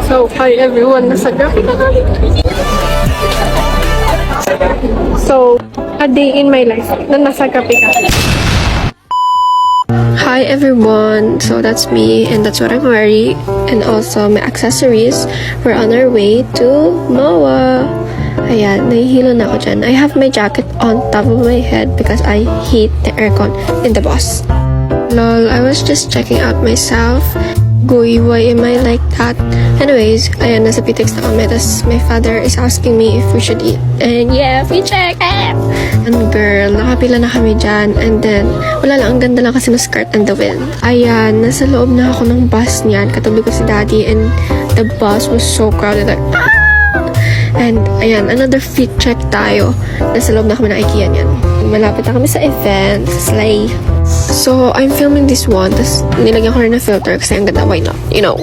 So, hi everyone, nasa gabi na kami. So, a day in my life na nasa gabi ka. Hi everyone, so that's me and that's what I'm wearing and also my accessories. We're on our way to MOA. Ayan, nahihilo na ako dyan. I have my jacket on top of my head because I hate the aircon in the bus. Lol, I was just checking out myself. Goy, why am I like that? Anyways, ayan, nasa PTX na kami. Tapos my father is asking me if we should eat. And yeah, we check it! And girl, nakapila na kami dyan. And then, wala lang, ang ganda lang kasi ng skirt and the wind. Ayan, nasa loob na ako ng bus niyan. Katabi ko si daddy and the bus was so crowded. Like, ah! And ayan, another fit check tayo. Nasa loob na kami ng IKEA niyan. Malapit na kami sa event, sa Slay. So, I'm filming this one, tas nilagyan ko rin ng filter kasi ang ganda, why not? You know.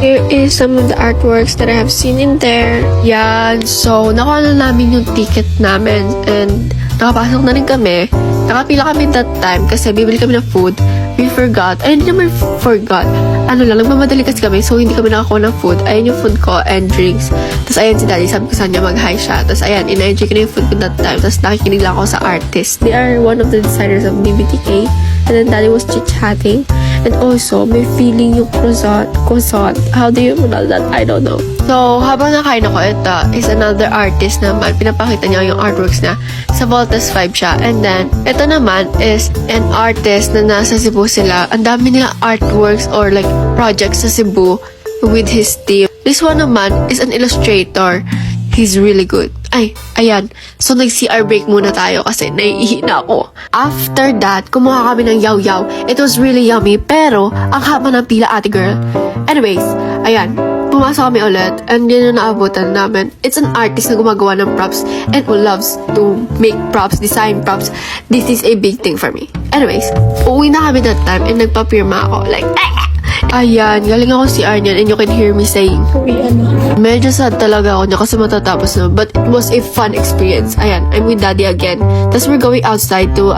Here is some of the artworks that I have seen in there. Yan, so, nakuha na namin yung ticket namin and nakapasok na rin kami. Nakapila kami that time kasi bibili kami ng food. We forgot. Ay, hindi naman forgot. Ano lang, nagmamadali kasi kami so hindi kami nakakuha ng food. Ayan yung food ko and drinks. Tapos ayan si daddy, sabi ko sa kanya mag-hi siya. Tapos ayan, in-enjoy ko na yung food ko that time. Tapos nakikinig lang ako sa artist. They are one of the designers of BBTK. And then daddy was chit-chatting. And also, may feeling yung croissant. How do you pronounce that? I don't know. So, habang nakain ako, ito is another artist naman. Pinapakita niya yung artworks na sa Voltas 5 siya. And then, ito naman is an artist na nasa Cebu sila. Ang dami nilang artworks or like projects sa Cebu with his team. This one naman is an illustrator. He's really good. Ay, ayan. So, nag-CR break muna tayo kasi naiihi na ako. After that, kumuha kami ng yaw-yaw. It was really yummy, pero ang haba ng pila, ate girl. Anyways, ayan. Pumasok kami ulit and yun yung naabutan namin. It's an artist na gumagawa ng props and who loves to make props, design props. This is a big thing for me. Anyways, uwi na kami that time and nagpapirma ako. Like, ayan, galing ako si Arnian and you can hear me saying, medyo sad talaga ako niya kasi matatapos na. But it was a fun experience. Ayan, I'm with daddy again. Tapos we're going outside to,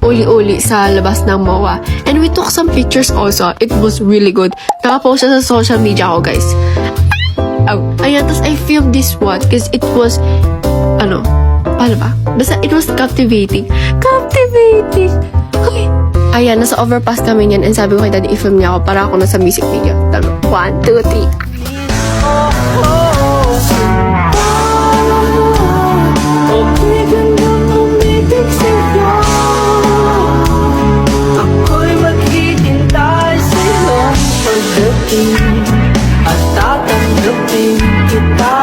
uli-uli sa labas ng MOA. And we took some pictures also. It was really good. Nakapost siya sa social media ko, guys. Oh, ayan, tapos I filmed this one because it was, paano ba? Basta it was captivating. Captivating! Okay. Ayan, nasa overpass kami niyan and sabi ko kay daddy, i-film niya ako para ako nasa music video. Tama. 1, 2, 3. Ako'y maghihintay sa iyong pagdating at tatanggapin kita.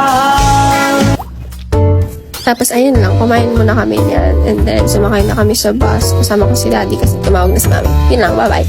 Tapos ayun lang, kumain muna kami niyan. And then sumakay na kami sa bus. Kasama ko si daddy kasi tumawag na si mami. Yun lang, bye-bye.